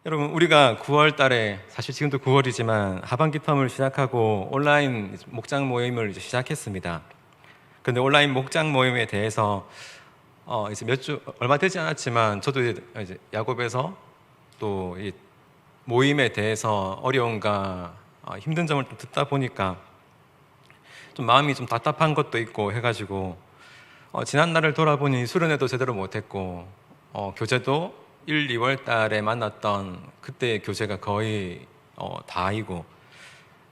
여러분, 우리가 9월 달에, 사실 지금도 9월이지만 하반기 텀을 시작하고 온라인 목장 모임을 이제 시작했습니다. 근데 온라인 목장 모임에 대해서 이제 얼마 되지 않았지만 저도 이제 야곱에서 또 이 모임에 대해서 어려움과 힘든 점을 좀 듣다 보니까 좀 마음이 좀 답답한 것도 있고 해가지고 지난 날을 돌아보니 수련회도 제대로 못했고 교제도 1, 2월 달에 만났던 그때의 교제가 거의 다이고,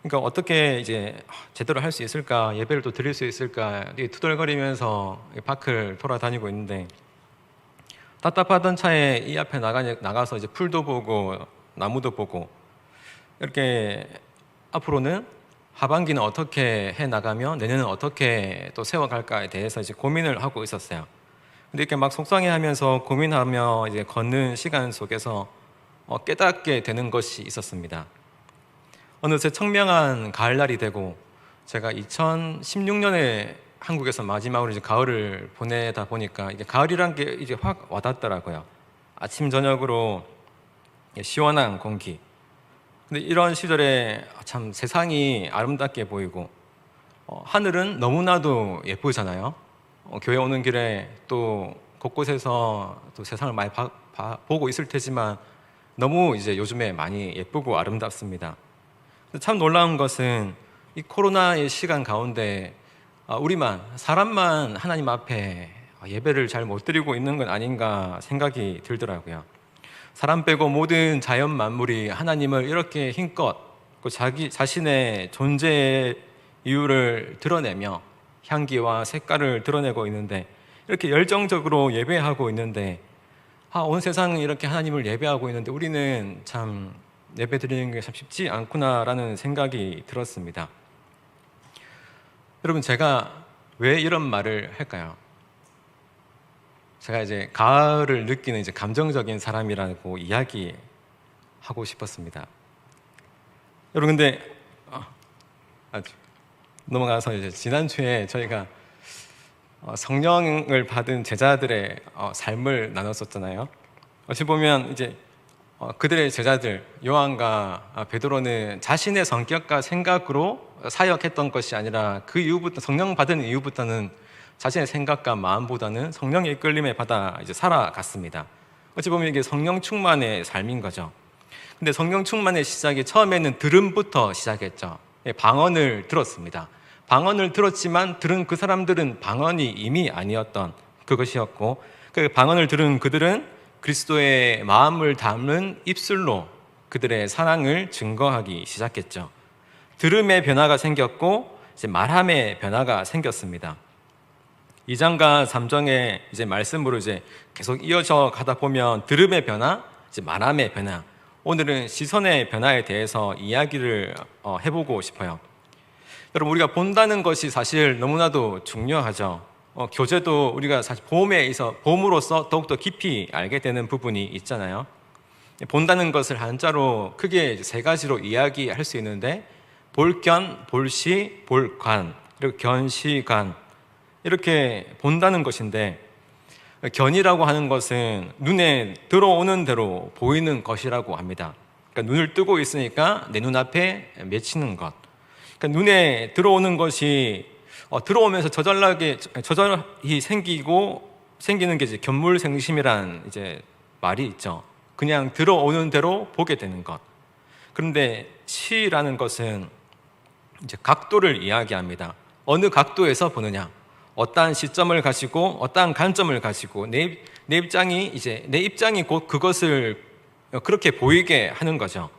그러니까 어떻게 이제 제대로 할 수 있을까, 예배를 또 드릴 수 있을까 이게 투덜거리면서 밖을 돌아다니고 있는데, 답답하던 차에 이 앞에 나가서 이제 풀도 보고 나무도 보고, 이렇게 앞으로는 하반기는 어떻게 해 나가며 내년은 어떻게 또 세워갈까에 대해서 이제 고민을 하고 있었어요. 근데 이렇게 막 속상해하면서 고민하며 이제 걷는 시간 속에서 깨닫게 되는 것이 있었습니다. 어느새 청명한 가을날이 되고, 제가 2016년에 한국에서 마지막으로 이제 가을을 보내다 보니까 이게 가을이란 게 이제 확 와닿더라고요. 아침 저녁으로 시원한 공기. 근데 이런 시절에 참 세상이 아름답게 보이고 하늘은 너무나도 예쁘잖아요. 교회 오는 길에 또 곳곳에서 또 세상을 많이 보고 있을 테지만 너무 이제 요즘에 많이 예쁘고 아름답습니다. 참 놀라운 것은 이 코로나의 시간 가운데 사람만 하나님 앞에 예배를 잘 못 드리고 있는 건 아닌가 생각이 들더라고요. 사람 빼고 모든 자연 만물이 하나님을 이렇게 힘껏 자기 자신의 존재의 이유를 드러내며 향기와 색깔을 드러내고 있는데, 이렇게 열정적으로 예배하고 있는데 온 세상이 이렇게 하나님을 예배하고 있는데 우리는 참 예배 드리는 게 참 쉽지 않구나라는 생각이 들었습니다. 여러분, 제가 왜 이런 말을 할까요? 제가 이제 가을을 느끼는 이제 감정적인 사람이라고 이야기하고 싶었습니다. 여러분, 근데 넘어가서 이제 지난주에 저희가 성령을 받은 제자들의 삶을 나눴었잖아요. 어찌 보면 이제 그들의 제자들 요한과 베드로는 자신의 성격과 생각으로 사역했던 것이 아니라 그 이후부터, 성령 받은 이후부터는 자신의 생각과 마음보다는 성령의 이끌림에 받아 이제 살아갔습니다. 어찌 보면 이게 성령 충만의 삶인 거죠. 근데 성령 충만의 시작이 처음에는 들음부터 시작했죠. 방언을 들었습니다. 방언을 들었지만 들은 그 사람들은 방언이 이미 아니었던 그것이었고, 그 방언을 들은 그들은 그리스도의 마음을 담은 입술로 그들의 사랑을 증거하기 시작했죠. 들음의 변화가 생겼고 이제 말함의 변화가 생겼습니다. 2장과 3장의 이제 말씀으로 이제 계속 이어져 가다 보면 들음의 변화, 이제 말함의 변화, 오늘은 시선의 변화에 대해서 이야기를 해보고 싶어요. 여러분, 우리가 본다는 것이 사실 너무나도 중요하죠. 교제도 우리가 사실 봄으로써 더욱더 깊이 알게 되는 부분이 있잖아요. 본다는 것을 한자로 크게 세 가지로 이야기할 수 있는데, 볼견, 볼시, 볼관, 그리고 견시관, 이렇게 본다는 것인데, 견이라고 하는 것은 눈에 들어오는 대로 보이는 것이라고 합니다. 그러니까 눈을 뜨고 있으니까 내 눈앞에 맺히는 것. 그러니까 눈에 들어오는 것이 들어오면서 저절히 생기는 게 이제 견물생심이라는 이제 말이 있죠. 그냥 들어오는 대로 보게 되는 것. 그런데 시라는 것은 이제 각도를 이야기합니다. 어느 각도에서 보느냐, 어떠한 시점을 가지고 어떠한 관점을 가지고 내 입장이 곧 그것을 그렇게 보이게 하는 거죠.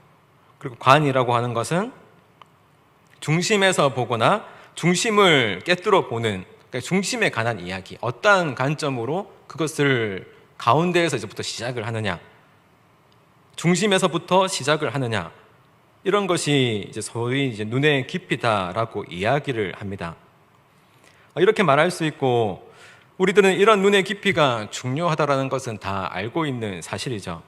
그리고 관이라고 하는 것은 중심에서 보거나 중심을 깨뜨려 보는, 그러니까 중심에 관한 이야기, 어떠한 관점으로 그것을 가운데에서부터 시작을 하느냐, 중심에서부터 시작을 하느냐, 이런 것이 이제 소위 이제 눈의 깊이다라고 이야기를 합니다. 이렇게 말할 수 있고, 우리들은 이런 눈의 깊이가 중요하다라는 것은 다 알고 있는 사실이죠.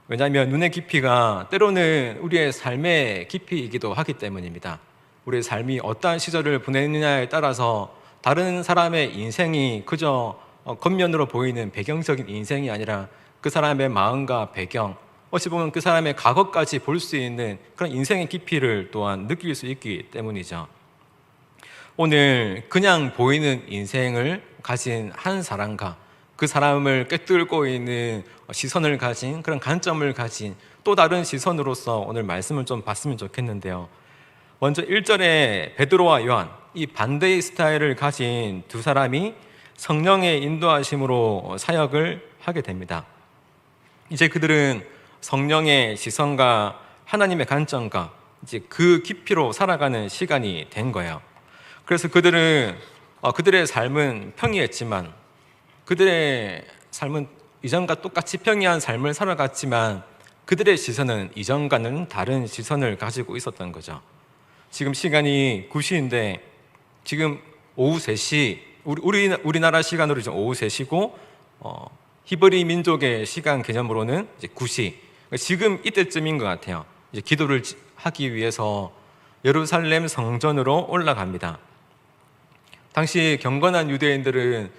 왜냐하면 눈의 깊이가 때로는 우리의 삶의 깊이이기도 하기 때문입니다. 우리의 삶이 어떠한 시절을 보내느냐에 따라서 다른 사람의 인생이 그저 겉면으로 보이는 배경적인 인생이 아니라 그 사람의 마음과 배경, 어찌 보면 그 사람의 과거까지 볼 수 있는 그런 인생의 깊이를 또한 느낄 수 있기 때문이죠. 오늘 그냥 보이는 인생을 가진 한 사람과 그 사람을 꿰뚫고 있는 시선을 가진 그런 관점을 가진 또 다른 시선으로서 오늘 말씀을 좀 봤으면 좋겠는데요. 먼저 1절에 베드로와 요한, 이 반대의 스타일을 가진 두 사람이 성령의 인도하심으로 사역을 하게 됩니다. 이제 그들은 성령의 시선과 하나님의 관점과 이제 그 깊이로 살아가는 시간이 된 거예요. 그래서 그들은 그들의 삶은 평이했지만, 그들의 삶은 이전과 똑같이 평이한 삶을 살아갔지만 그들의 시선은 이전과는 다른 시선을 가지고 있었던 거죠. 지금 시간이 9시인데 지금 오후 3시, 우리나라 시간으로 이제 오후 3시고 히브리 민족의 시간 개념으로는 이제 9시. 지금 이때쯤인 것 같아요. 이제 기도를 하기 위해서 예루살렘 성전으로 올라갑니다. 당시 경건한 유대인들은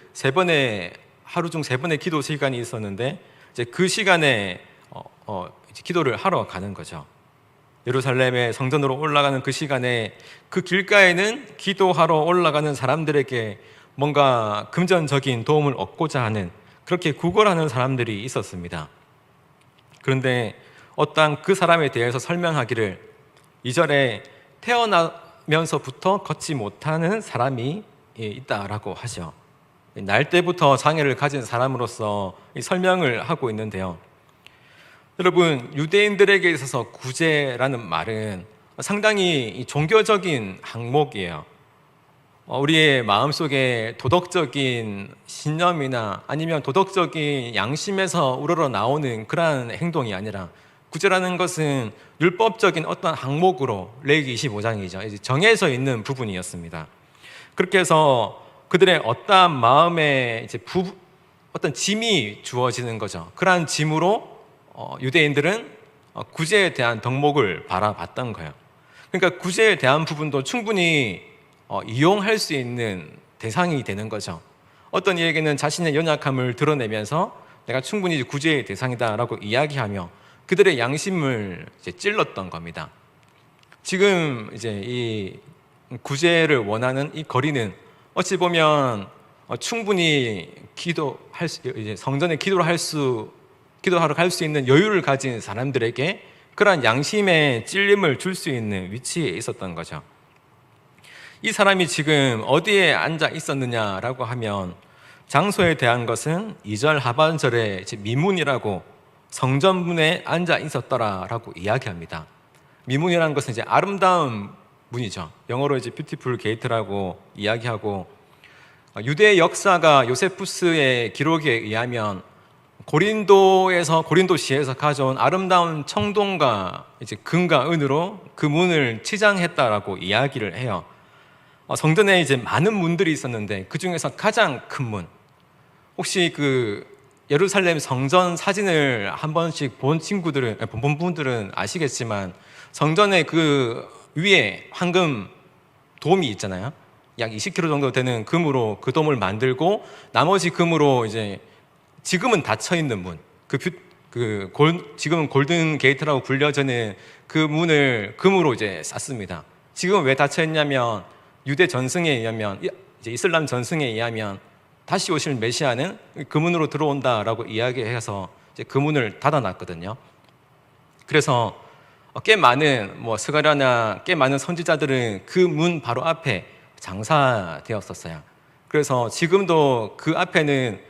하루 중 3번의 기도 시간이 있었는데 이제 그 시간에 이제 기도를 하러 가는 거죠. 예루살렘의 성전으로 올라가는 그 시간에 그 길가에는 기도하러 올라가는 사람들에게 뭔가 금전적인 도움을 얻고자 하는, 그렇게 구걸하는 사람들이 있었습니다. 그런데 어떠한 그 사람에 대해서 설명하기를 2절에 태어나면서부터 걷지 못하는 사람이 있다라고 하죠. 날 때부터 장애를 가진 사람으로서 설명을 하고 있는데요. 여러분, 유대인들에게 있어서 구제라는 말은 상당히 종교적인 항목이에요. 우리의 마음속에 도덕적인 신념이나 아니면 도덕적인 양심에서 우러러 나오는 그러한 행동이 아니라, 구제라는 것은 율법적인 어떤 항목으로 레위기 25장이죠. 정해져 있는 부분이었습니다. 그렇게 해서 그들의 어떠한 마음에 어떤 짐이 주어지는 거죠. 그러한 짐으로 유대인들은 구제에 대한 덕목을 바라봤던 거예요. 그러니까 구제에 대한 부분도 충분히 이용할 수 있는 대상이 되는 거죠. 어떤 이에게는 자신의 연약함을 드러내면서 내가 충분히 구제의 대상이다라고 이야기하며 그들의 양심을 찔렀던 겁니다. 지금 이제 이 구제를 원하는 이 거리는 어찌 보면 충분히 성전에 기도하러 갈 수 있는 여유를 가진 사람들에게 그러한 양심의 찔림을 줄 수 있는 위치에 있었던 거죠. 이 사람이 지금 어디에 앉아 있었느냐라고 하면, 장소에 대한 것은 2절 하반절에 미문이라고 성전문에 앉아 있었더라라고 이야기합니다. 미문이라는 것은 이제 아름다운 문이죠. 영어로 이제 뷰티풀 게이트라고 이야기하고, 유대 역사가 요세푸스의 기록에 의하면 고린도시에서 가져온 아름다운 청동과 이제 금과 은으로 그 문을 치장했다라고 이야기를 해요. 성전에 이제 많은 문들이 있었는데 그 중에서 가장 큰 문, 혹시 그 예루살렘 성전 사진을 한 번씩 본 분들은 아시겠지만, 성전의 그 위에 황금 돔이 있잖아요. 약 20kg 정도 되는 금으로 그 돔을 만들고, 나머지 금으로 이제 지금은 닫혀 있는 문, 지금은 골든 게이트라고 불려지는 그 문을 금으로 이제 쌌습니다. 지금 왜 닫혀 있냐면, 유대 전승에 의하면, 이제 이슬람 전승에 의하면 다시 오실 메시아는 그 문으로 들어온다라고 이야기해서 이제 그 문을 닫아놨거든요. 그래서 꽤 많은 스가랴나 꽤 많은 선지자들은 그 문 바로 앞에 장사되었었어요. 그래서 지금도 그 앞에는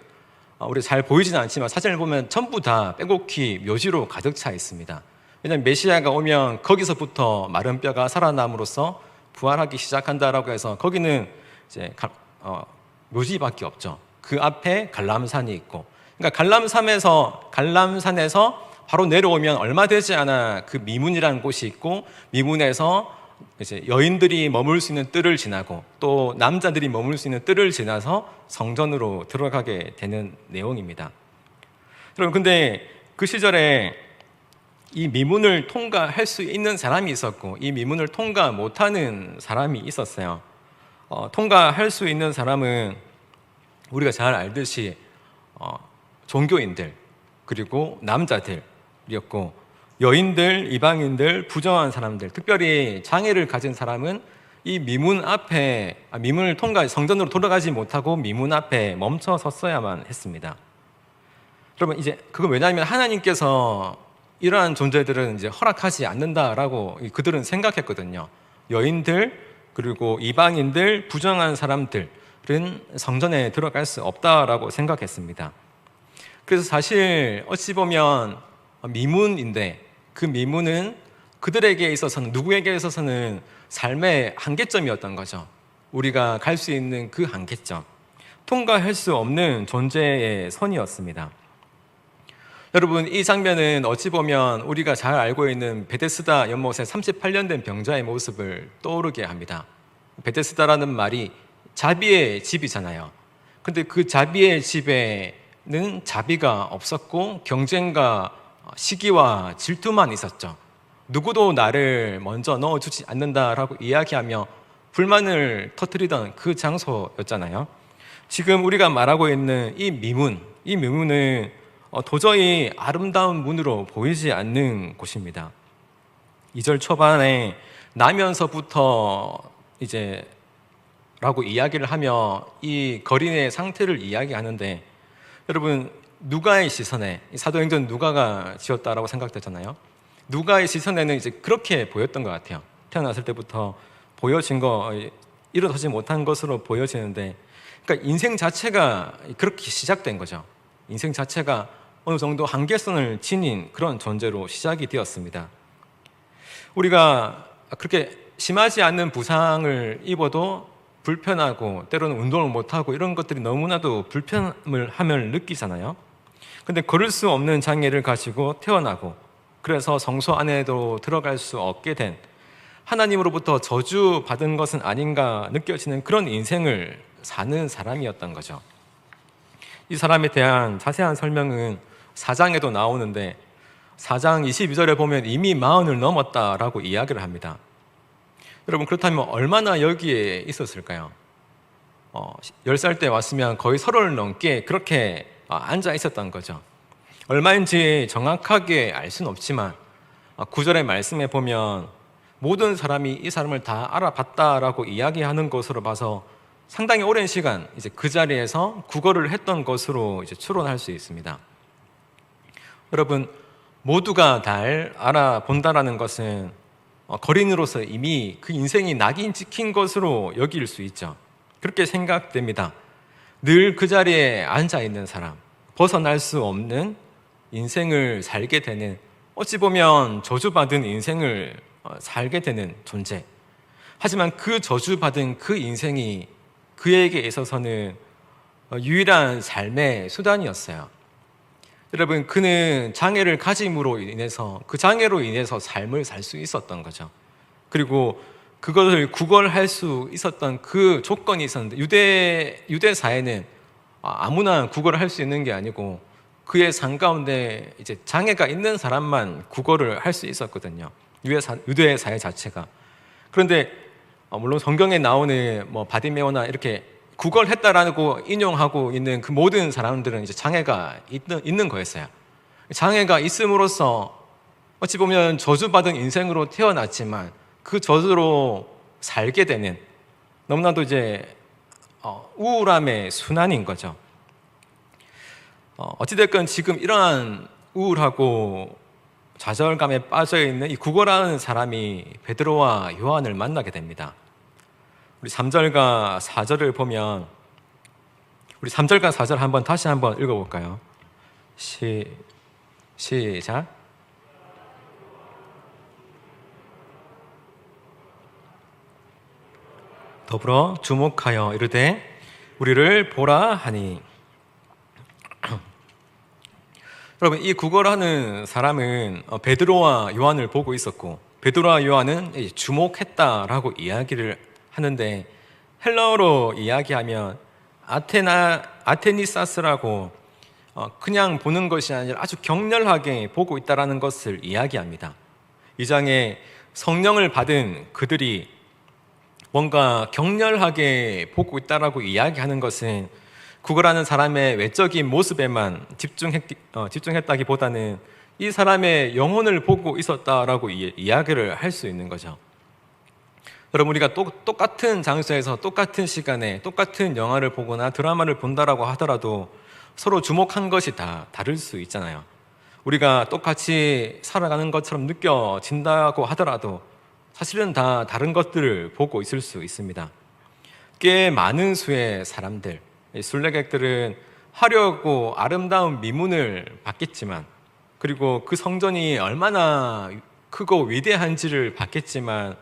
우리 잘 보이지는 않지만 사진을 보면 전부 다 빼곡히 묘지로 가득 차 있습니다. 왜냐하면 메시아가 오면 거기서부터 마른 뼈가 살아남으로써 부활하기 시작한다라고 해서 거기는 이제 묘지밖에 없죠. 그 앞에 갈람산이 있고, 그러니까 갈람산에서 바로 내려오면 얼마 되지 않아 그 미문이라는 곳이 있고, 미문에서 이제 여인들이 머물 수 있는 뜰을 지나고 또 남자들이 머물 수 있는 뜰을 지나서 성전으로 들어가게 되는 내용입니다. 여러분, 근데 그 시절에 이 미문을 통과할 수 있는 사람이 있었고, 이 미문을 통과 못하는 사람이 있었어요. 통과할 수 있는 사람은 우리가 잘 알듯이 종교인들, 그리고 남자들, 사람들이었고, 여인들, 이방인들, 부정한 사람들, 특별히 장애를 가진 사람은 이 미문 앞에, 미문을 통과해 성전으로 돌아가지 못하고 미문 앞에 멈춰 섰어야만 했습니다. 그러면 이제 그건 왜냐하면 하나님께서 이러한 존재들은 이제 허락하지 않는다라고 그들은 생각했거든요. 여인들, 그리고 이방인들, 부정한 사람들은 성전에 들어갈 수 없다라고 생각했습니다. 그래서 사실 어찌 보면 미문인데, 그 미문은 그들에게 있어서는, 누구에게 있어서는 삶의 한계점이었던 거죠. 우리가 갈 수 있는 그 한계점, 통과할 수 없는 존재의 선이었습니다. 여러분, 이 장면은 어찌 보면 우리가 잘 알고 있는 베데스다 연못의 38년 된 병자의 모습을 떠오르게 합니다. 베데스다라는 말이 자비의 집이잖아요. 근데 그 자비의 집에는 자비가 없었고 경쟁과 시기와 질투만 있었죠. 누구도 나를 먼저 넣어주지 않는다라고 이야기하며 불만을 터뜨리던 그 장소였잖아요. 지금 우리가 말하고 있는 이 미문은 도저히 아름다운 문으로 보이지 않는 곳입니다. 2절 초반에 나면서부터 이제 라고 이야기를 하며 이 거린의 상태를 이야기하는데, 여러분, 누가의 시선에, 사도행전 누가가 지었다라고 생각되잖아요. 누가의 시선에는 이제 그렇게 보였던 것 같아요. 태어났을 때부터 보여진 거, 일어서지 못한 것으로 보여지는데, 그러니까 인생 자체가 그렇게 시작된 거죠. 인생 자체가 어느 정도 한계선을 지닌 그런 존재로 시작이 되었습니다. 우리가 그렇게 심하지 않는 부상을 입어도 불편하고, 때로는 운동을 못하고 이런 것들이 너무나도 불편함을 느끼잖아요. 근데 걸을 수 없는 장애를 가지고 태어나고, 그래서 성소 안에도 들어갈 수 없게 된, 하나님으로부터 저주받은 것은 아닌가 느껴지는 그런 인생을 사는 사람이었던 거죠. 이 사람에 대한 자세한 설명은 4장에도 나오는데, 4장 22절에 보면 이미 40을 넘었다라고 이야기를 합니다. 여러분, 그렇다면 얼마나 여기에 있었을까요? 10살 때 왔으면 거의 30을 넘게 그렇게 앉아 있었던 거죠. 얼마인지 정확하게 알 수는 없지만 9절의 말씀에 보면 모든 사람이 이 사람을 다 알아봤다라고 이야기하는 것으로 봐서 상당히 오랜 시간 이제 그 자리에서 구걸을 했던 것으로 이제 추론할 수 있습니다. 여러분, 모두가 날 알아본다라는 것은 거린으로서 이미 그 인생이 낙인 찍힌 것으로 여길 수 있죠. 그렇게 생각됩니다. 늘 그 자리에 앉아 있는 사람, 벗어날 수 없는 인생을 살게 되는, 어찌 보면 저주받은 인생을 살게 되는 존재. 하지만 그 저주받은 그 인생이 그에게 있어서는 유일한 삶의 수단이었어요. 여러분, 그는 장애를 가짐으로 인해서, 그 장애로 인해서 삶을 살 수 있었던 거죠. 그리고 그것을 구걸할 수 있었던 그 조건이 있었는데, 유대 사회는 아무나 구걸을 할 수 있는 게 아니고 그의 삶 가운데 이제 장애가 있는 사람만 구걸을 할 수 있었거든요. 유대 사회 자체가. 그런데 물론 성경에 나오는 바디메오나 이렇게 구걸했다라고 인용하고 있는 그 모든 사람들은 이제 장애가 있는 거였어요. 장애가 있음으로써 어찌 보면 저주받은 인생으로 태어났지만 그 저주로 살게 되는, 너무나도 이제 우울함의 순환인 거죠. 어찌됐건 지금 이러한 우울하고 좌절감에 빠져있는 이 구걸하는 사람이 베드로와 요한을 만나게 됩니다. 우리 3절과 4절을 보면, 우리 3절과 4절 한번 다시 한번 읽어볼까요? 시작. 더불어 주목하여 이르되 우리를 보라 하니. 여러분, 이 구걸하는 사람은 베드로와 요한을 보고 있었고, 베드로와 요한은 주목했다라고 이야기를 하는데, 헬라어로 이야기하면 아테니사스라고 그냥 보는 것이 아니라 아주 격렬하게 보고 있다라는 것을 이야기합니다. 이 장에 성령을 받은 그들이 뭔가 격렬하게 보고 있다라고 이야기하는 것은 구걸하는 사람의 외적인 모습에만 집중했다기보다는 이 사람의 영혼을 보고 있었다라고 이야기를 할 수 있는 거죠. 여러분, 우리가 똑같은 장소에서 똑같은 시간에 똑같은 영화를 보거나 드라마를 본다라고 하더라도 서로 주목한 것이 다 다를 수 있잖아요. 우리가 똑같이 살아가는 것처럼 느껴진다고 하더라도 사실은 다 다른 것들을 보고 있을 수 있습니다. 꽤 많은 수의 사람들, 순례객들은 화려하고 아름다운 미문을 받겠지만, 그리고 그 성전이 얼마나 크고 위대한지를 받겠지만,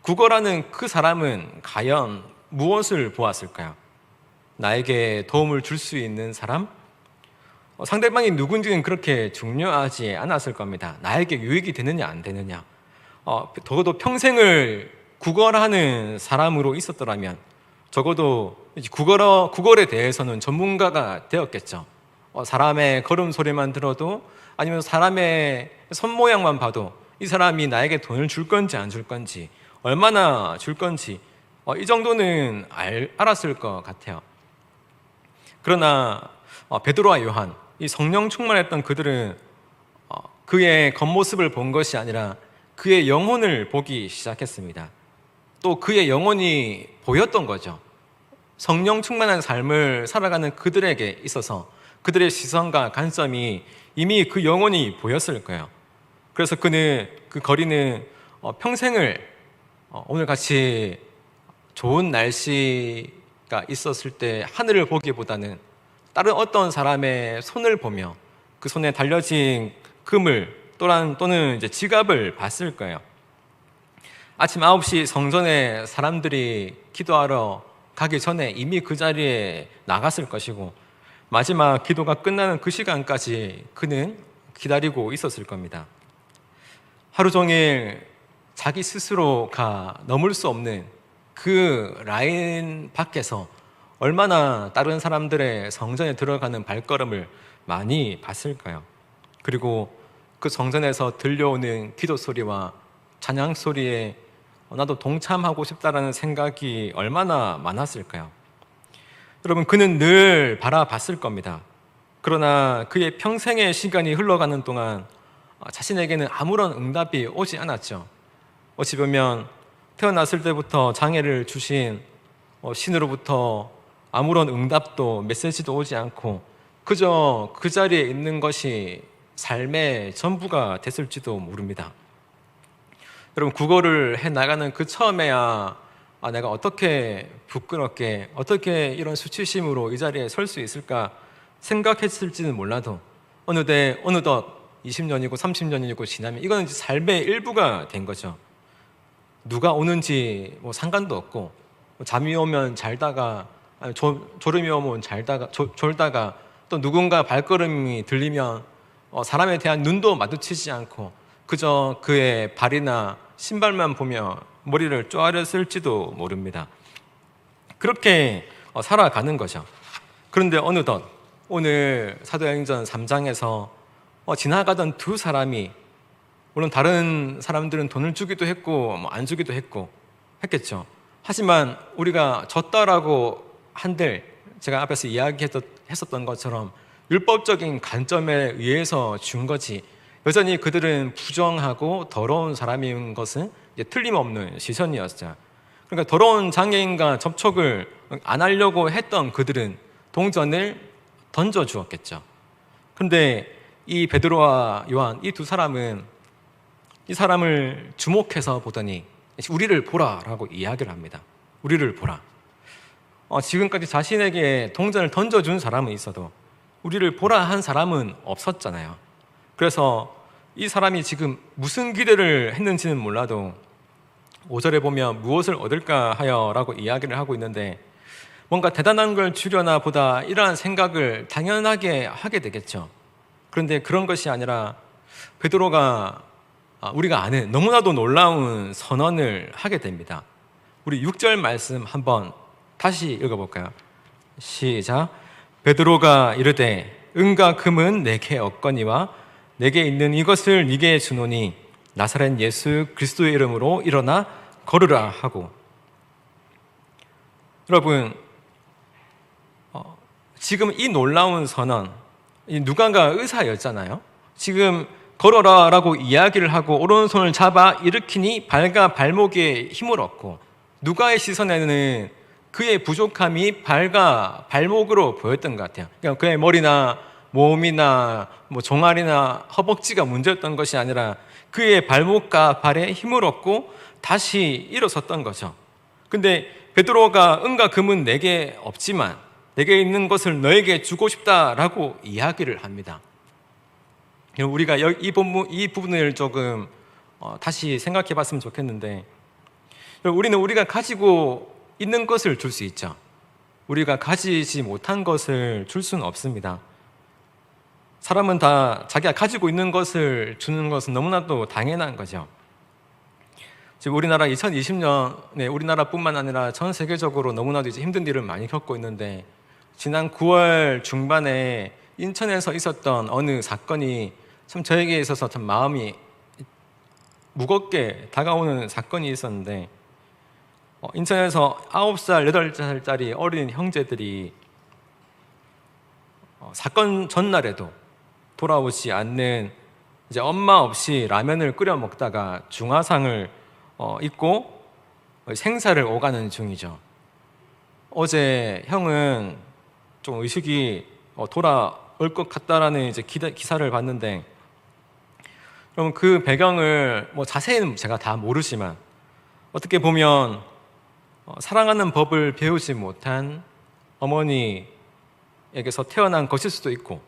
구걸하는 그 사람은 과연 무엇을 보았을까요? 나에게 도움을 줄 수 있는 사람? 상대방이 누군지는 그렇게 중요하지 않았을 겁니다. 나에게 유익이 되느냐 안 되느냐, 적어도 평생을 구걸하는 사람으로 있었더라면 적어도 구걸에 대해서는 전문가가 되었겠죠. 사람의 걸음 소리만 들어도, 아니면 사람의 손 모양만 봐도 이 사람이 나에게 돈을 줄 건지 안 줄 건지, 얼마나 줄 건지, 이 정도는 알았을 것 같아요. 그러나 베드로와 요한, 이 성령 충만했던 그들은 그의 겉모습을 본 것이 아니라 그의 영혼을 보기 시작했습니다. 또 그의 영혼이 보였던 거죠. 성령 충만한 삶을 살아가는 그들에게 있어서 그들의 시선과 관점이 이미 그 영혼이 보였을 거예요. 그래서 그는 그 거리는 평생을 오늘 같이 좋은 날씨가 있었을 때 하늘을 보기보다는 다른 어떤 사람의 손을 보며 그 손에 달려진 그물 또는 이제 지갑을 봤을 거예요. 아침 9시 성전에 사람들이 기도하러 가기 전에 이미 그 자리에 나갔을 것이고, 마지막 기도가 끝나는 그 시간까지 그는 기다리고 있었을 겁니다. 하루 종일 자기 스스로가 넘을 수 없는 그 라인 밖에서 얼마나 다른 사람들의 성전에 들어가는 발걸음을 많이 봤을까요? 그리고 그 성전에서 들려오는 기도 소리와 찬양 소리에 나도 동참하고 싶다라는 생각이 얼마나 많았을까요? 여러분, 그는 늘 바라봤을 겁니다. 그러나 그의 평생의 시간이 흘러가는 동안 자신에게는 아무런 응답이 오지 않았죠. 어찌 보면 태어났을 때부터 장애를 주신 신으로부터 아무런 응답도 메시지도 오지 않고 그저 그 자리에 있는 것이 삶의 전부가 됐을지도 모릅니다. 여러분, 국어를 해나가는 그 처음에야 내가 어떻게 부끄럽게, 어떻게 이런 수치심으로 이 자리에 설 수 있을까 생각했을지는 몰라도 어느덧 20년이고 30년이고 지나면 이거는 삶의 일부가 된 거죠. 누가 오는지 상관도 없고, 잠이 오면 잘다가, 졸음이 오면 졸다가, 또 누군가 발걸음이 들리면 사람에 대한 눈도 마주치지 않고 그저 그의 발이나 신발만 보며 머리를 쪼아렸을지도 모릅니다. 그렇게 살아가는 거죠. 그런데 어느덧 오늘 사도행전 3장에서 지나가던 두 사람이, 물론 다른 사람들은 돈을 주기도 했고 안 주기도 했겠죠. 하지만 우리가 줬다라고 한들, 제가 앞에서 이야기했었던 것처럼 율법적인 관점에 의해서 준 거지, 여전히 그들은 부정하고 더러운 사람인 것은 이제 틀림없는 시선이었죠. 그러니까 더러운 장애인과 접촉을 안 하려고 했던 그들은 동전을 던져 주었겠죠. 그런데 이 베드로와 요한, 이 두 사람은 이 사람을 주목해서 보더니 우리를 보라라고 이야기를 합니다. 우리를 보라. 지금까지 자신에게 동전을 던져준 사람은 있어도 우리를 보라 한 사람은 없었잖아요. 그래서 이 사람이 지금 무슨 기대를 했는지는 몰라도 5절에 보면 무엇을 얻을까 하여 라고 이야기를 하고 있는데, 뭔가 대단한 걸 주려나 보다 이러한 생각을 당연하게 하게 되겠죠. 그런데 그런 것이 아니라 베드로가 우리가 아는 너무나도 놀라운 선언을 하게 됩니다. 우리 6절 말씀 한번 다시 읽어볼까요? 시작. 베드로가 이르되 은과 금은 내게 없거니와 내게 있는 이것을 네게 주노니 나사렛 예수 그리스도의 이름으로 일어나 걸으라 하고. 여러분, 지금 이 놀라운 선언, 이 누가가 의사였잖아요. 지금 걸어라라고 이야기를 하고 오른손을 잡아 일으키니 발과 발목에 힘을 얻고, 누가의 시선에는 그의 부족함이 발과 발목으로 보였던 것 같아요. 그러니까 그의 머리나 몸이나 종아리나 허벅지가 문제였던 것이 아니라 그의 발목과 발에 힘을 얻고 다시 일어섰던 거죠. 근데 베드로가 은과 금은 내게 없지만 내게 있는 것을 너에게 주고 싶다라고 이야기를 합니다. 우리가 이 부분을 조금 다시 생각해 봤으면 좋겠는데, 우리는 우리가 가지고 있는 것을 줄 수 있죠. 우리가 가지지 못한 것을 줄 수는 없습니다. 사람은 다 자기가 가지고 있는 것을 주는 것은 너무나도 당연한 거죠. 지금 우리나라 2020년에 우리나라뿐만 아니라 전 세계적으로 너무나도 이제 힘든 일을 많이 겪고 있는데, 지난 9월 중반에 인천에서 있었던 어느 사건이 참 저에게 있어서 참 마음이 무겁게 다가오는 사건이 있었는데, 인천에서 9살, 8살짜리 어린 형제들이 사건 전날에도 돌아오지 않는 이제 엄마 없이 라면을 끓여 먹다가 중화상을 입고 생사를 오가는 중이죠. 어제 형은 좀 의식이 돌아올 것 같다라는 이제 기사를 봤는데, 그럼 그 배경을 자세히는 제가 다 모르지만 어떻게 보면 사랑하는 법을 배우지 못한 어머니에게서 태어난 것일 수도 있고,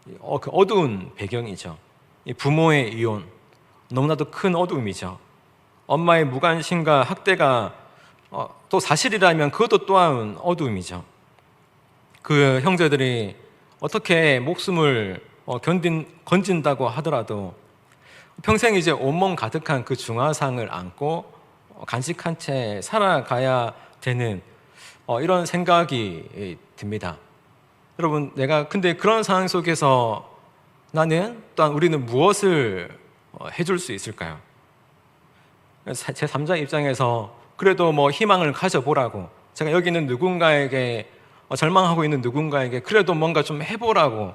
그 어두운 배경이죠. 부모의 이혼, 너무나도 큰 어두움이죠. 엄마의 무관심과 학대가 또 사실이라면 그것도 또한 어두움이죠. 그 형제들이 어떻게 목숨을 건진다고 하더라도 평생 이제 온몸 가득한 그 중화상을 안고 간직한 채 살아가야 되는 이런 생각이 듭니다. 여러분, 근데 그런 상황 속에서 나는 또한 우리는 무엇을 해줄 수 있을까요? 제 3자 입장에서 그래도 희망을 가져보라고, 제가 여기 있는 누군가에게 절망하고 있는 누군가에게 그래도 뭔가 좀 해보라고,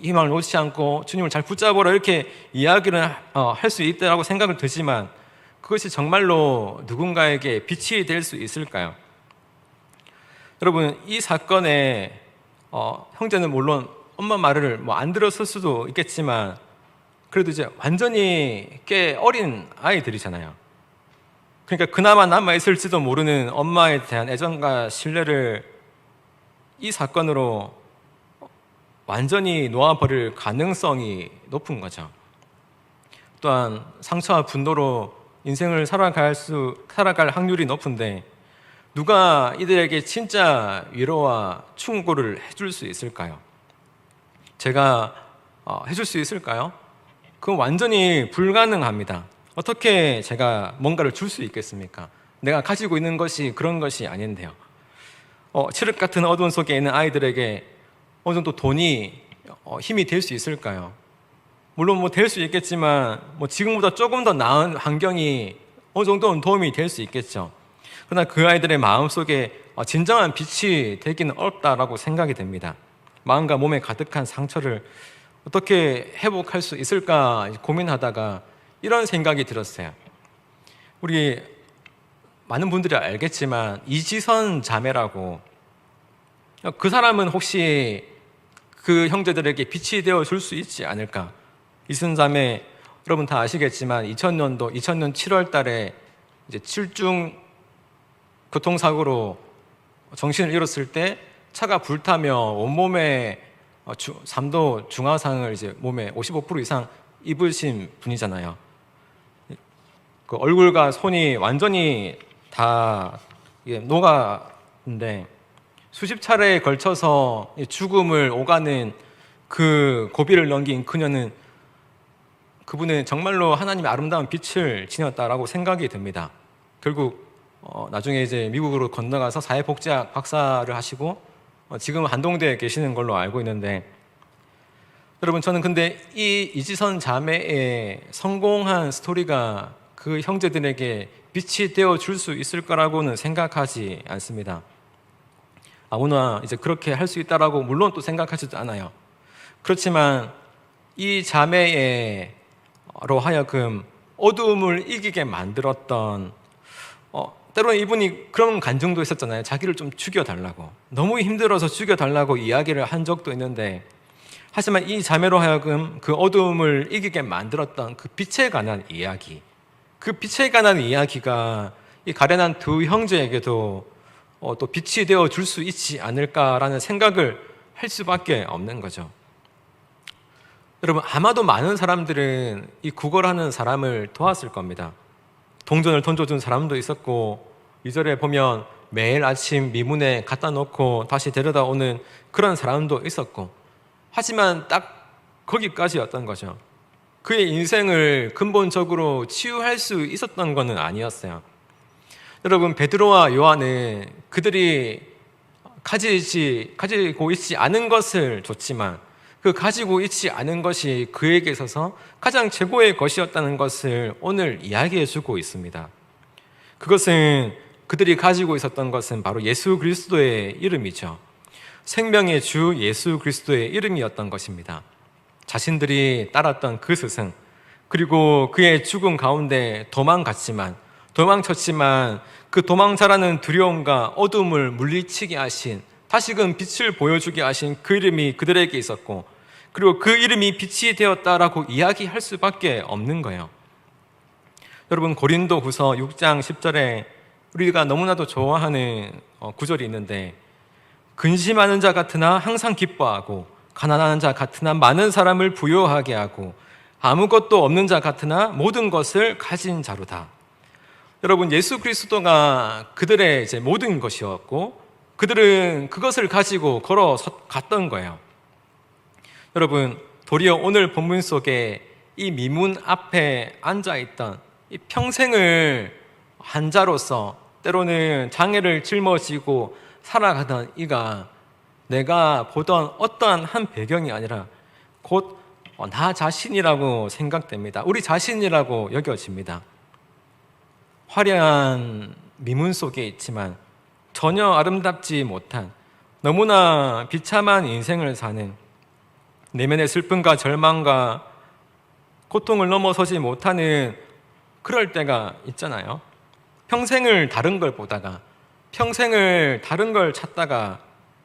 희망을 놓지 않고 주님을 잘 붙잡으라 이렇게 이야기를 할 수 있다고 생각을 드지만, 그것이 정말로 누군가에게 빛이 될 수 있을까요? 여러분, 이 사건에 형제는 물론 엄마 말을 안 들었을 수도 있겠지만 그래도 이제 완전히 꽤 어린 아이들이잖아요. 그러니까 그나마 남아있을지도 모르는 엄마에 대한 애정과 신뢰를 이 사건으로 완전히 놓아버릴 가능성이 높은 거죠. 또한 상처와 분노로 인생을 살아갈 확률이 높은데, 누가 이들에게 진짜 위로와 충고를 해줄 수 있을까요? 제가 해줄 수 있을까요? 그건 완전히 불가능합니다. 어떻게 제가 뭔가를 줄 수 있겠습니까? 내가 가지고 있는 것이 그런 것이 아닌데요. 칠흑 같은 어두운 속에 있는 아이들에게 어느 정도 돈이 힘이 될 수 있을까요? 물론 될 수 있겠지만 지금보다 조금 더 나은 환경이 어느 정도는 도움이 될 수 있겠죠. 그러나 그 아이들의 마음속에 진정한 빛이 되기는 어렵다라고 생각이 됩니다. 마음과 몸에 가득한 상처를 어떻게 회복할 수 있을까 고민하다가 이런 생각이 들었어요. 우리 많은 분들이 알겠지만 이지선 자매라고, 그 사람은 혹시 그 형제들에게 빛이 되어 줄 수 있지 않을까? 이지선 자매 여러분 다 아시겠지만 2000년 7월 달에 이제 7중 교통사고로 정신을 잃었을 때 차가 불타며 온몸에 3도 중화상을 이제 몸에 55% 이상 입으신 분이잖아요. 그 얼굴과 손이 완전히 다 녹았는데 수십 차례에 걸쳐서 죽음을 오가는 그 고비를 넘긴 그분은 정말로 하나님의 아름다운 빛을 지녔다라고 생각이 듭니다. 결국 나중에 이제 미국으로 건너가서 사회복지학 박사를 하시고 지금 한동대에 계시는 걸로 알고 있는데, 여러분 저는 근데 이 이지선 자매의 성공한 스토리가 그 형제들에게 빛이 되어 줄 수 있을 거라고는 생각하지 않습니다. 아무나 이제 그렇게 할 수 있다라고 물론 또 생각하지도 않아요. 그렇지만 이 자매로 하여금 어두움을 이기게 만들었던, 때로는 이분이 그런 간증도 있었잖아요. 자기를 좀 죽여달라고, 너무 힘들어서 죽여달라고 이야기를 한 적도 있는데, 하지만 이 자매로 하여금 그 어두움을 이기게 만들었던 그 빛에 관한 이야기, 그 빛에 관한 이야기가 이 가련한 두 형제에게도 또 빛이 되어 줄 수 있지 않을까라는 생각을 할 수밖에 없는 거죠. 여러분, 아마도 많은 사람들은 이 구걸하는 사람을 도왔을 겁니다. 동전을 던져준 사람도 있었고, 2절에 보면 매일 아침 미문에 갖다 놓고 다시 데려다 오는 그런 사람도 있었고, 하지만 딱 거기까지였던 거죠. 그의 인생을 근본적으로 치유할 수 있었던 것은 아니었어요. 여러분, 베드로와 요한은 그들이 가지고 있지 않은 것을 줬지만, 그 가지고 있지 않은 것이 그에게 있어서 가장 최고의 것이었다는 것을 오늘 이야기해 주고 있습니다. 그것은, 그들이 가지고 있었던 것은 바로 예수 그리스도의 이름이죠. 생명의 주 예수 그리스도의 이름이었던 것입니다. 자신들이 따랐던 그 스승, 그리고 그의 죽음 가운데 도망쳤지만 그 도망자라는 두려움과 어둠을 물리치게 하신, 다시금 빛을 보여주게 하신 그 이름이 그들에게 있었고, 그리고 그 이름이 빛이 되었다라고 이야기할 수밖에 없는 거예요. 여러분, 고린도후서 6장 10절에 우리가 너무나도 좋아하는 구절이 있는데, 근심하는 자 같으나 항상 기뻐하고, 가난한 자 같으나 많은 사람을 부요하게 하고, 아무것도 없는 자 같으나 모든 것을 가진 자로다. 여러분, 예수 그리스도가 그들의 이제 모든 것이었고, 그들은 그것을 가지고 걸어갔던 거예요. 여러분, 도리어 오늘 본문 속에 이 미문 앞에 앉아있던 이 평생을 환자로서 때로는 장애를 짊어지고 살아가던 이가 내가 보던 어떠한 한 배경이 아니라 곧 나 자신이라고 생각됩니다. 우리 자신이라고 여겨집니다. 화려한 미문 속에 있지만 전혀 아름답지 못한, 너무나 비참한 인생을 사는, 내면의 슬픔과 절망과 고통을 넘어서지 못하는 그럴 때가 있잖아요. 평생을 다른 걸 보다가, 평생을 다른 걸 찾다가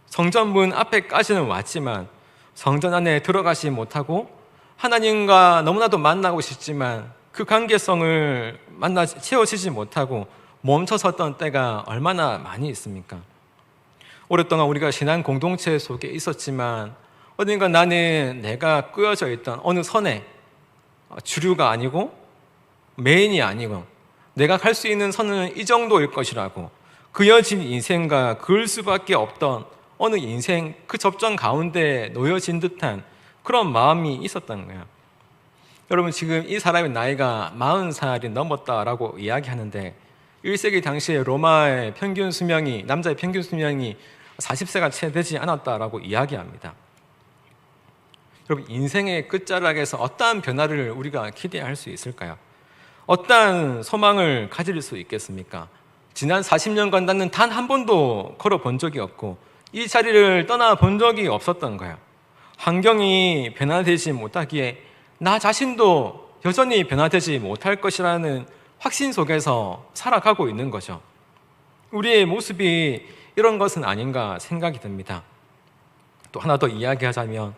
성전문 앞에까지는 왔지만 성전 안에 들어가지 못하고, 하나님과 너무나도 만나고 싶지만 그 관계성을 채워지지 못하고 멈춰섰던 때가 얼마나 많이 있습니까? 오랫동안 우리가 신앙 공동체 속에 있었지만 어딘가 나는 내가 끄어져 있던 어느 선에 주류가 아니고 메인이 아니고, 내가 갈 수 있는 선은 이 정도일 것이라고 그어진 인생과 그을 수밖에 없던 어느 인생, 그 접전 가운데 놓여진 듯한 그런 마음이 있었던 거예요. 여러분, 지금 이 사람의 나이가 40살이 넘었다라고 이야기하는데, 1세기 당시에 로마의 평균 수명이, 남자의 평균 수명이 40세가 채 되지 않았다라고 이야기합니다. 여러분, 인생의 끝자락에서 어떠한 변화를 우리가 기대할 수 있을까요? 어떠한 소망을 가질 수 있겠습니까? 지난 40년간 나는 단 한 번도 걸어본 적이 없고 이 자리를 떠나본 적이 없었던 거예요. 환경이 변화되지 못하기에 나 자신도 여전히 변화되지 못할 것이라는 확신 속에서 살아가고 있는 거죠. 우리의 모습이 이런 것은 아닌가 생각이 듭니다. 또 하나 더 이야기하자면,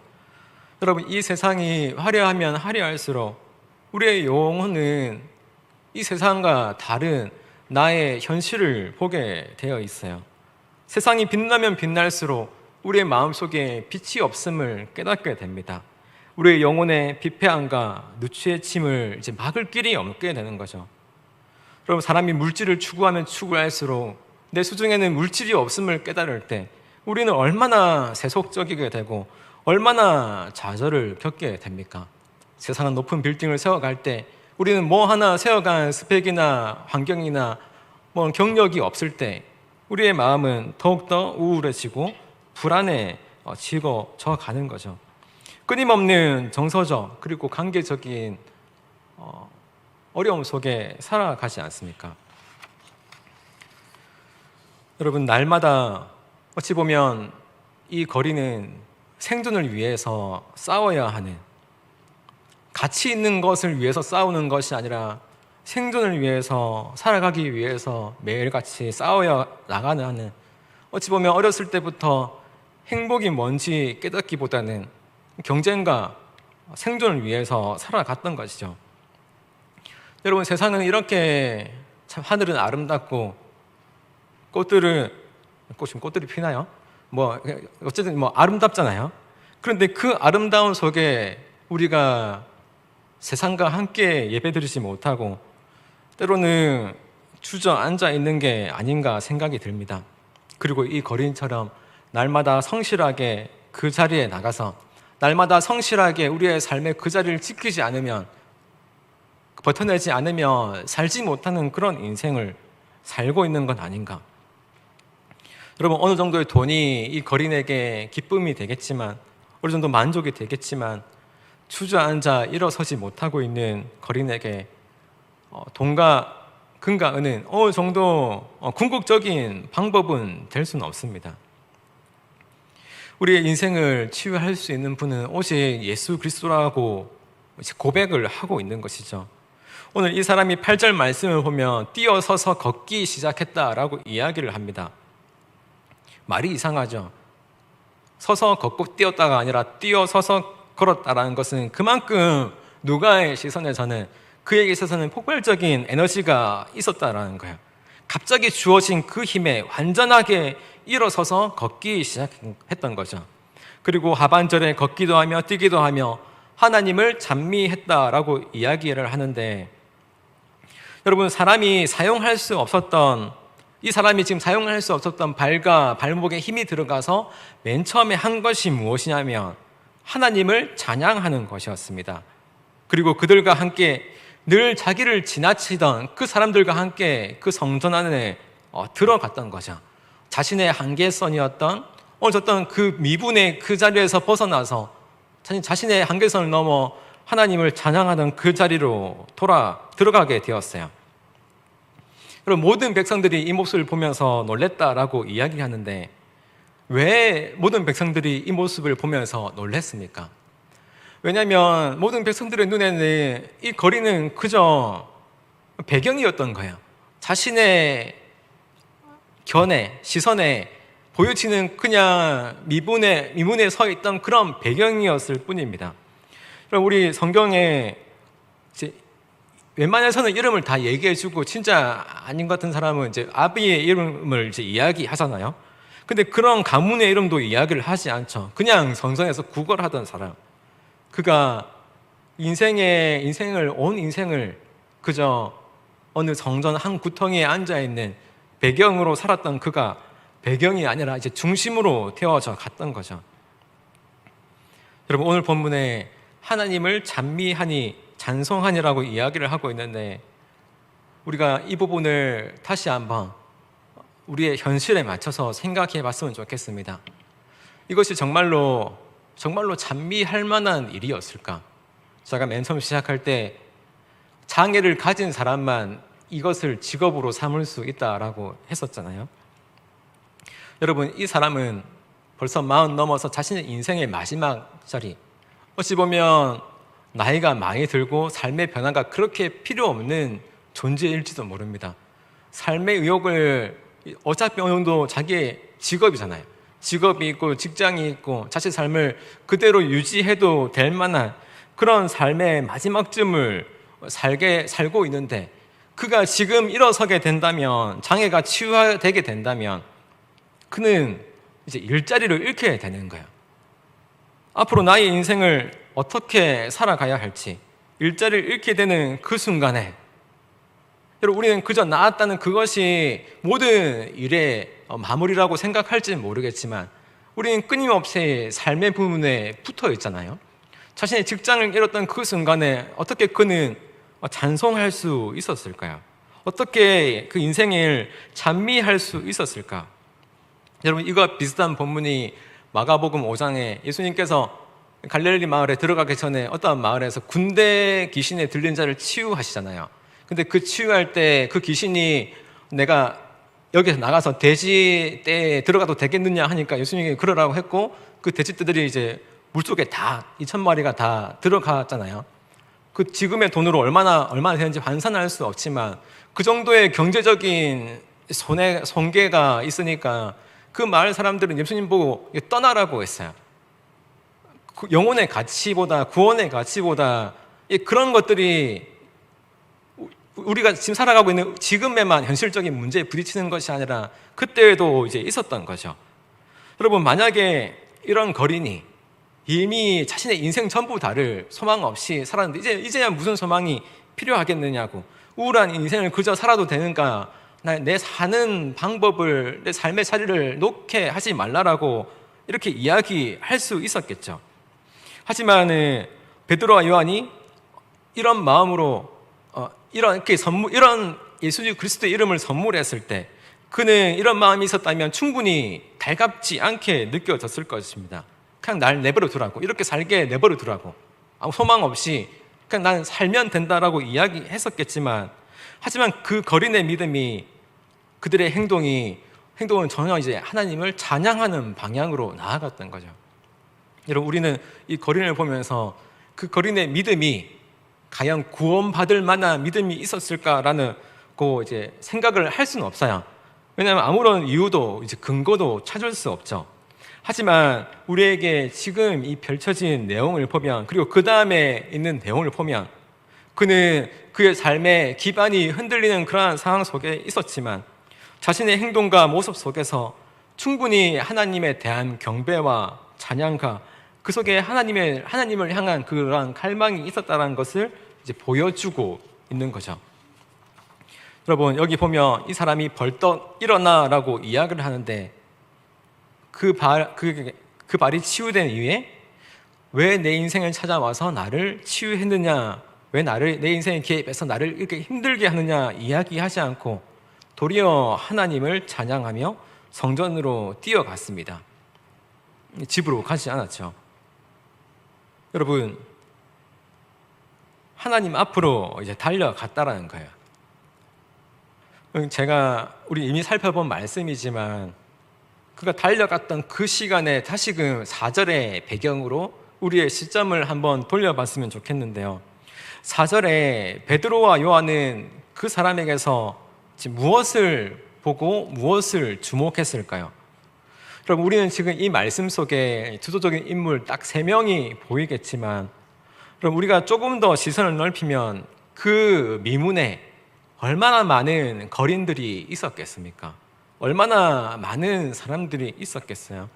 여러분, 이 세상이 화려하면 화려할수록 우리의 영혼은 이 세상과 다른 나의 현실을 보게 되어 있어요. 세상이 빛나면 빛날수록 우리의 마음속에 빛이 없음을 깨닫게 됩니다. 우리의 영혼의 비폐함과 누추해짐을 이제 막을 길이 없게 되는 거죠. 여러분, 사람이 물질을 추구하면 추구할수록 내 수중에는 물질이 없음을 깨달을 때 우리는 얼마나 세속적이게 되고 얼마나 좌절을 겪게 됩니까? 세상은 높은 빌딩을 세워갈 때 우리는 뭐 하나 세워간 스펙이나 환경이나 경력이 없을 때 우리의 마음은 더욱더 우울해지고 불안해지고 가는 거죠. 끊임없는 정서적 그리고 관계적인 어려움 속에 살아가지 않습니까? 여러분, 날마다 어찌 보면 이 거리는 생존을 위해서 싸워야 하는, 가치 있는 것을 위해서 싸우는 것이 아니라 생존을 위해서, 살아가기 위해서 매일같이 싸워야 나가는 하는, 어찌 보면 어렸을 때부터 행복이 뭔지 깨닫기보다는 경쟁과 생존을 위해서 살아갔던 것이죠. 여러분, 세상은 이렇게 참 하늘은 아름답고 꽃들이 피나요? 어쨌든 아름답잖아요. 그런데 그 아름다운 속에 우리가 세상과 함께 예배드리지 못하고 때로는 주저앉아 있는 게 아닌가 생각이 듭니다. 그리고 이 거린처럼 날마다 성실하게 그 자리에 나가서 날마다 성실하게 우리의 삶의 그 자리를 지키지 않으면, 버텨내지 않으면 살지 못하는 그런 인생을 살고 있는 건 아닌가. 여러분, 어느 정도의 돈이 이 거린에게 기쁨이 되겠지만, 어느 정도 만족이 되겠지만, 주저앉아 일어서지 못하고 있는 거린에게 돈과 금과 은은 어느 정도 궁극적인 방법은 될 수는 없습니다. 우리의 인생을 치유할 수 있는 분은 오직 예수 그리스도라고 고백을 하고 있는 것이죠. 오늘 이 사람이 8절 말씀을 보면 뛰어서서 걷기 시작했다라고 이야기를 합니다. 말이 이상하죠. 서서 걷고 뛰었다가 아니라 뛰어서서 걸었다라는 것은 그만큼 누가의 시선에서는, 그에게 있어서는 폭발적인 에너지가 있었다라는 거예요. 갑자기 주어진 그 힘에 완전하게 일어서서 걷기 시작했던 거죠. 그리고 하반절에 걷기도 하며 뛰기도 하며 하나님을 찬미했다라고 이야기를 하는데, 여러분, 이 사람이 지금 사용할 수 없었던 발과 발목에 힘이 들어가서 맨 처음에 한 것이 무엇이냐면 하나님을 찬양하는 것이었습니다. 그리고 그들과 함께 늘 자기를 지나치던 그 사람들과 함께 그 성전 안에 들어갔던 거죠. 자신의 한계선이었던 어떤 그 미분의 그 자리에서 벗어나서 자신의 한계선을 넘어 하나님을 찬양하던 그 자리로 들어가게 되었어요. 그럼 모든 백성들이 이 모습을 보면서 놀랬다라고 이야기하는데, 왜 모든 백성들이 이 모습을 보면서 놀랬습니까? 왜냐하면 모든 백성들의 눈에는 이 거리는 그저 배경이었던 거예요. 자신의 시선에 보여지는 그냥 미문에 서 있던 그런 배경이었을 뿐입니다. 그럼 우리 성경에 웬만해서는 이름을 다 얘기해주고 진짜 아닌 것 같은 사람은 아비의 이름을 이야기하잖아요. 근데 그런 가문의 이름도 이야기를 하지 않죠. 그냥 성전에서 구걸하던 사람, 그가 온 인생을 그저 어느 성전 한 구덩이에 앉아있는 배경으로 살았던 그가 배경이 아니라 중심으로 태워져 갔던 거죠. 여러분, 오늘 본문에 하나님을 찬송하니라고 이야기를 하고 있는데, 우리가 이 부분을 다시 한번 우리의 현실에 맞춰서 생각해 봤으면 좋겠습니다. 이것이 정말로 찬미할 만한 일이었을까? 제가 맨 처음 시작할 때 장애를 가진 사람만 이것을 직업으로 삼을 수 있다라고 했었잖아요. 여러분, 이 사람은 벌써 40 넘어서 자신의 인생의 마지막 자리, 어찌 보면 나이가 많이 들고 삶의 변화가 그렇게 필요 없는 존재일지도 모릅니다. 삶의 의욕을 어차피 어느 정도 자기의 직업이잖아요. 직업이 있고 직장이 있고 자신의 삶을 그대로 유지해도 될 만한 그런 삶의 마지막쯤을 살고 있는데, 그가 지금 일어서게 된다면, 장애가 치유되게 된다면 그는 일자리를 잃게 되는 거예요. 앞으로 나의 인생을 어떻게 살아가야 할지, 일자리를 잃게 되는 그 순간에 여러분, 우리는 그저 나았다는 그것이 모든 일의 마무리라고 생각할지는 모르겠지만, 우리는 끊임없이 삶의 부분에 붙어 있잖아요. 자신의 직장을 잃었던 그 순간에 어떻게 그는 찬송할 수 있었을까요? 어떻게 그 인생을 찬미할 수 있었을까? 여러분, 이거 비슷한 본문이 마가복음 5장에 예수님께서 갈릴리 마을에 들어가기 전에 어떠한 마을에서 군대 귀신에 들린 자를 치유하시잖아요. 근데 그 치유할 때 그 귀신이 내가 여기서 나가서 돼지떼에 들어가도 되겠느냐 하니까 예수님이 그러라고 했고, 그 돼지떼들이 물속에 다 2,000마리가 다 들어갔잖아요. 그 지금의 돈으로 얼마나 되는지 환산할 수 없지만 그 정도의 경제적인 손괴가 있으니까 그 마을 사람들은 예수님 보고 떠나라고 했어요. 영혼의 가치보다, 구원의 가치보다 그런 것들이 우리가 지금 살아가고 있는 지금에만 현실적인 문제에 부딪히는 것이 아니라 그때에도 이제 있었던 거죠. 여러분, 만약에 이런 거린이 이미 자신의 인생 전부 다를 소망 없이 살았는데 이제야 무슨 소망이 필요하겠느냐고, 우울한 인생을 그저 살아도 되는가, 내 사는 방법을, 내 삶의 자리를 놓게 하지 말라라고 이렇게 이야기할 수 있었겠죠. 하지만 베드로와 요한이 이런 마음으로 이런 예수 그리스도의 이름을 선물했을 때 그는 이런 마음이 있었다면 충분히 달갑지 않게 느껴졌을 것입니다. 그냥 날 내버려 두라고, 이렇게 살게 내버려 두라고, 아무 소망 없이 그냥 난 살면 된다라고 이야기했었겠지만, 하지만 그 거린의 믿음이, 그들의 행동은 전혀 이제 하나님을 찬양하는 방향으로 나아갔던 거죠. 여러분, 우리는 이 거린을 보면서 그 거린의 믿음이 과연 구원받을 만한 믿음이 있었을까라는 이제 생각을 할 수는 없어요. 왜냐하면 아무런 이유도 이제 근거도 찾을 수 없죠. 하지만 우리에게 지금 이 펼쳐진 내용을 보면, 그리고 그 다음에 있는 내용을 보면, 그는 그의 삶의 기반이 흔들리는 그러한 상황 속에 있었지만 자신의 행동과 모습 속에서 충분히 하나님에 대한 경배와 찬양과 그 속에 하나님을 향한 그러한 갈망이 있었다는 것을 이제 보여주고 있는 거죠. 여러분, 여기 보면 이 사람이 벌떡 일어나라고 이야기를 하는데 그 발이 치유된 이후에 왜 내 인생을 찾아와서 나를 치유했느냐, 왜 내 인생에 개입해서 나를 이렇게 힘들게 하느냐 이야기하지 않고 도리어 하나님을 찬양하며 성전으로 뛰어갔습니다. 집으로 가지 않았죠. 여러분, 하나님 앞으로 이제 달려갔다라는 거예요. 우리 이미 살펴본 말씀이지만 그가 달려갔던 그 시간에 다시금 4절의 배경으로 우리의 시점을 한번 돌려봤으면 좋겠는데요. 4절에 베드로와 요한은 그 사람에게서 지금 무엇을 보고 무엇을 주목했을까요? 여러분, 우리는 지금 이 말씀 속에 주도적인 인물 딱 3명이 보이겠지만, 그럼 우리가 조금 더 시선을 넓히면 그 미문에 얼마나 많은 거린들이 있었겠습니까? 얼마나 많은 사람들이 있었겠어요?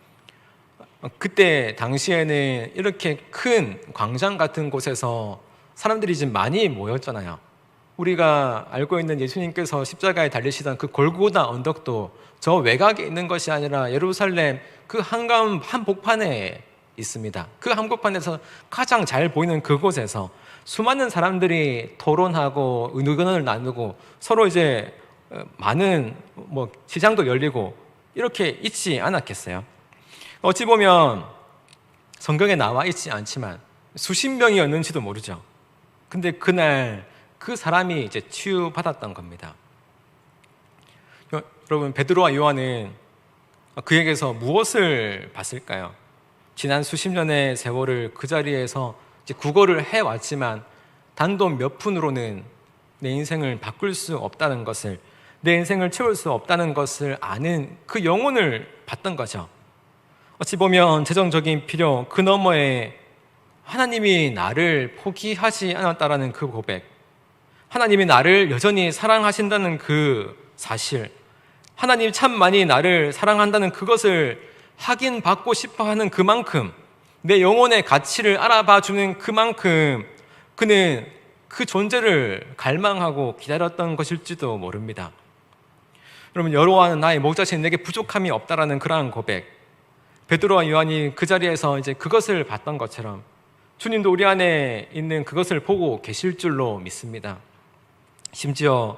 그때 당시에는 이렇게 큰 광장 같은 곳에서 사람들이 지금 많이 모였잖아요. 우리가 알고 있는 예수님께서 십자가에 달리시던 그 골고다 언덕도 저 외곽에 있는 것이 아니라 예루살렘 그 한복판에 있습니다. 그 한복판에서 가장 잘 보이는 그곳에서 수많은 사람들이 토론하고 의견을 나누고 서로 이제 많은 시장도 열리고 이렇게 있지 않았겠어요? 어찌 보면 성경에 나와 있지 않지만 수십 명이었는지도 모르죠. 근데 그날 그 사람이 이제 치유받았던 겁니다. 여러분, 베드로와 요한은 그에게서 무엇을 봤을까요? 지난 수십 년의 세월을 그 자리에서 이제 구걸을 해왔지만 단돈 몇 푼으로는 내 인생을 바꿀 수 없다는 것을, 내 인생을 채울 수 없다는 것을 아는 그 영혼을 봤던 거죠. 어찌 보면 재정적인 필요 그 너머에 하나님이 나를 포기하지 않았다라는 그 고백, 하나님이 나를 여전히 사랑하신다는 그 사실, 하나님이 참 많이 나를 사랑한다는 그것을 확인받고 싶어하는 그만큼, 내 영혼의 가치를 알아봐주는 그만큼 그는 그 존재를 갈망하고 기다렸던 것일지도 모릅니다. 여러분, 여호와는 나의 목자신, 내게 부족함이 없다라는 그러한 고백, 베드로와 요한이 그 자리에서 이제 그것을 봤던 것처럼 주님도 우리 안에 있는 그것을 보고 계실 줄로 믿습니다. 심지어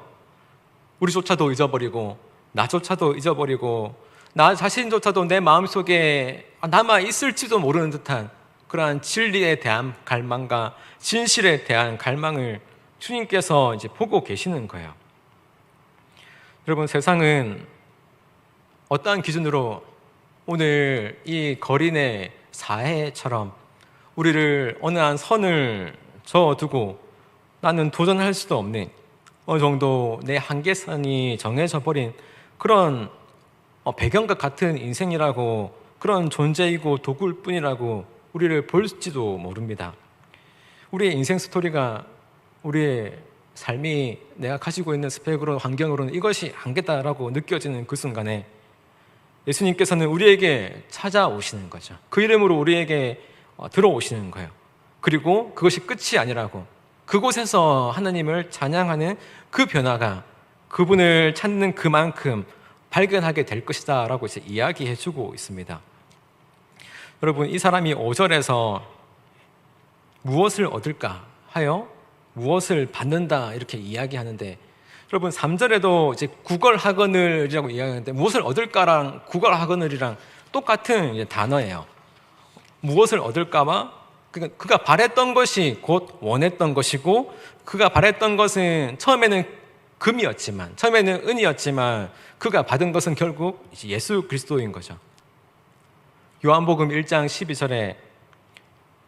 우리조차도 잊어버리고 나조차도 잊어버리고 나 자신조차도 내 마음속에 남아 있을지도 모르는 듯한 그러한 진리에 대한 갈망과 진실에 대한 갈망을 주님께서 이제 보고 계시는 거예요. 여러분, 세상은 어떠한 기준으로 오늘 이 거린의 사해처럼 우리를 어느 한 선을 저어두고 나는 도전할 수도 없는 어느 정도 내 한계선이 정해져 버린 그런 배경과 같은 인생이라고, 그런 존재이고 도구일 뿐이라고 우리를 볼지도 모릅니다. 우리의 인생 스토리가, 우리의 삶이 내가 가지고 있는 스펙으로, 환경으로는 이것이 한계다라고 느껴지는 그 순간에 예수님께서는 우리에게 찾아오시는 거죠. 그 이름으로 우리에게 들어오시는 거예요. 그리고 그것이 끝이 아니라고, 그곳에서 하나님을 찬양하는 그 변화가 그분을 찾는 그만큼 발견하게 될 것이다 라고 이제 이야기해 주고 있습니다. 여러분, 이 사람이 5절에서 무엇을 얻을까 하여 무엇을 받는다 이렇게 이야기하는데, 여러분 3절에도 이제 구걸하거늘이라고 이야기하는데 무엇을 얻을까랑 구걸하거늘이랑 똑같은 이제 단어예요. 무엇을 얻을까와 그가 바랬던 것이 곧 원했던 것이고, 그가 바랬던 것은 처음에는 금이었지만, 처음에는 은이었지만 그가 받은 것은 결국 예수 그리스도인 거죠. 요한복음 1장 12절에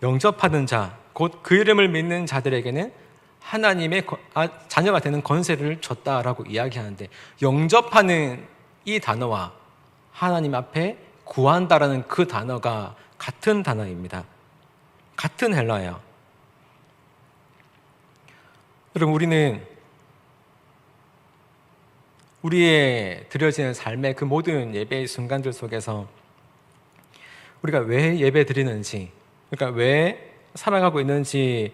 영접하는 자, 곧 그 이름을 믿는 자들에게는 하나님의 자녀가 되는 권세를 줬다라고 이야기하는데, 영접하는 이 단어와 하나님 앞에 구한다라는 그 단어가 같은 단어입니다. 같은 헬라예요. 여러분, 우리는 우리의 드려지는 삶의 그 모든 예배의 순간들 속에서 우리가 왜 예배 드리는지, 그러니까 왜 살아가고 있는지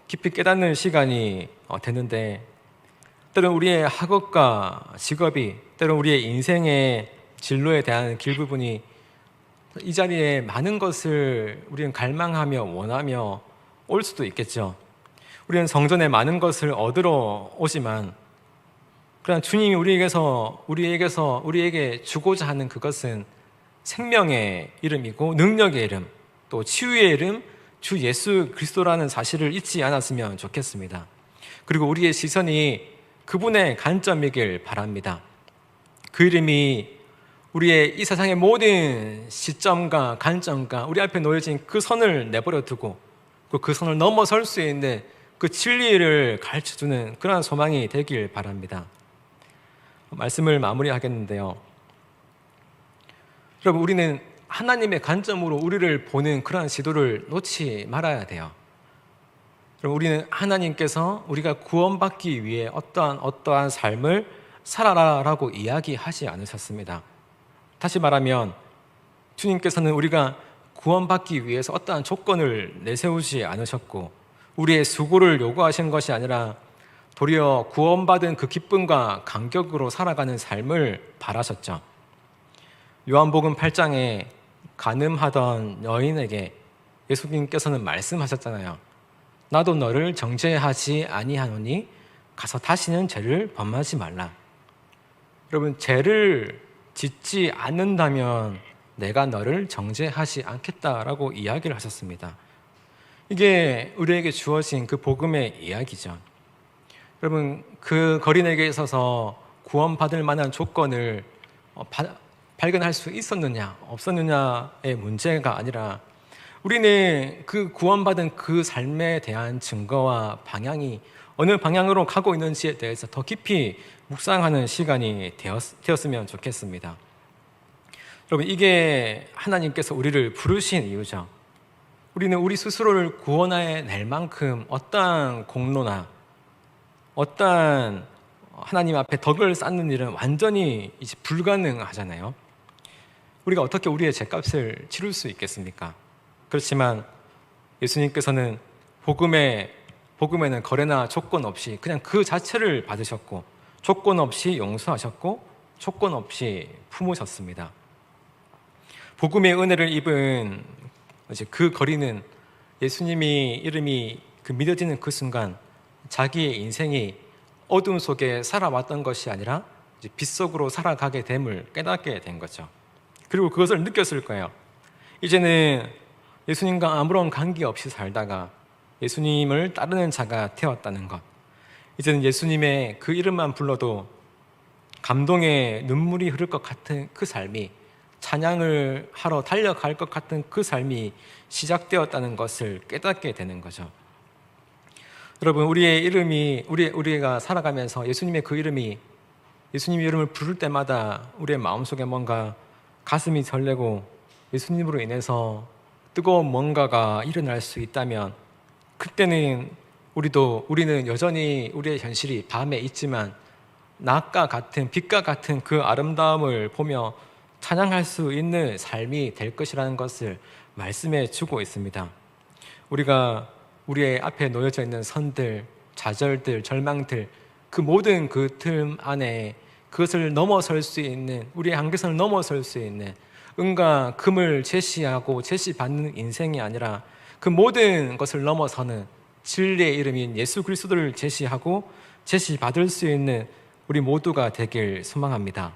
깊이 깨닫는 시간이 되는데, 때로는 우리의 학업과 직업이, 때로는 우리의 인생의 진로에 대한 길 부분이 이 자리에 많은 것을 우리는 갈망하며 원하며 올 수도 있겠죠. 우리는 성전에 많은 것을 얻으러 오지만, 그러나 주님이 우리에게 주고자 하는 그것은 생명의 이름이고 능력의 이름, 또 치유의 이름, 주 예수 그리스도라는 사실을 잊지 않았으면 좋겠습니다. 그리고 우리의 시선이 그분의 관점이길 바랍니다. 그 이름이 우리의 이 세상의 모든 시점과 관점과 우리 앞에 놓여진 그 선을 내버려 두고 그 선을 넘어설 수 있는 그 진리를 가르쳐주는 그러한 소망이 되길 바랍니다. 말씀을 마무리하겠는데요, 여러분, 우리는 하나님의 관점으로 우리를 보는 그러한 시도를 놓지 말아야 돼요. 그럼 우리는 하나님께서 우리가 구원받기 위해 어떠한 삶을 살아라라고 이야기하지 않으셨습니다. 다시 말하면 주님께서는 우리가 구원받기 위해서 어떠한 조건을 내세우지 않으셨고, 우리의 수고를 요구하신 것이 아니라 도리어 구원받은 그 기쁨과 감격으로 살아가는 삶을 바라셨죠. 요한복음 8장에 간음하던 여인에게 예수님께서는 말씀하셨잖아요. 나도 너를 정죄하지 아니하노니 가서 다시는 죄를 범하지 말라. 여러분, 죄를 짓지 않는다면 내가 너를 정죄하지 않겠다라고 이야기를 하셨습니다. 이게 우리에게 주어진 그 복음의 이야기죠. 여러분, 그 거린에게 있어서 구원받을 만한 조건을 발견할 수 있었느냐 없었느냐의 문제가 아니라, 우리는 그 구원받은 그 삶에 대한 증거와 방향이 어느 방향으로 가고 있는지에 대해서 더 깊이 묵상하는 시간이 되었으면 좋겠습니다. 여러분, 이게 하나님께서 우리를 부르신 이유죠. 우리는 우리 스스로를 구원해낼 만큼 어떠한 공로나 어떠한 하나님 앞에 덕을 쌓는 일은 완전히 이제 불가능하잖아요. 우리가 어떻게 우리의 죄값을 치룰 수 있겠습니까? 그렇지만 예수님께서는 복음에는 거래나 조건 없이 그냥 그 자체를 받으셨고, 조건 없이 용서하셨고, 조건 없이 품으셨습니다. 복음의 은혜를 입은 이제 그 거리는 예수님이 이름이 믿어지는 그 순간 자기의 인생이 어둠 속에 살아왔던 것이 아니라 이제 빛 속으로 살아가게 됨을 깨닫게 된 거죠. 그리고 그것을 느꼈을 거예요. 이제는 예수님과 아무런 관계없이 살다가 예수님을 따르는 자가 되었다는 것, 이제는 예수님의 그 이름만 불러도 감동의 눈물이 흐를 것 같은 그 삶이, 찬양을 하러 달려갈 것 같은 그 삶이 시작되었다는 것을 깨닫게 되는 거죠. 여러분, 우리의 이름이 우리가 살아가면서 예수님의 그 이름이 예수님의 이름을 부를 때마다 우리의 마음속에 뭔가 가슴이 설레고 예수님으로 인해서 뜨거운 뭔가가 일어날 수 있다면 그때는 우리는 여전히 우리의 현실이 밤에 있지만 낮과 같은 빛과 같은 그 아름다움을 보며 찬양할 수 있는 삶이 될 것이라는 것을 말씀해 주고 있습니다. 우리가 우리의 앞에 놓여져 있는 선들, 좌절들, 절망들 그 모든 그 틈 안에 그것을 넘어설 수 있는 우리의 한계선을 넘어설 수 있는 은과 금을 제시하고 제시받는 인생이 아니라 그 모든 것을 넘어서는 진리의 이름인 예수 그리스도를 제시하고 제시받을 수 있는 우리 모두가 되길 소망합니다.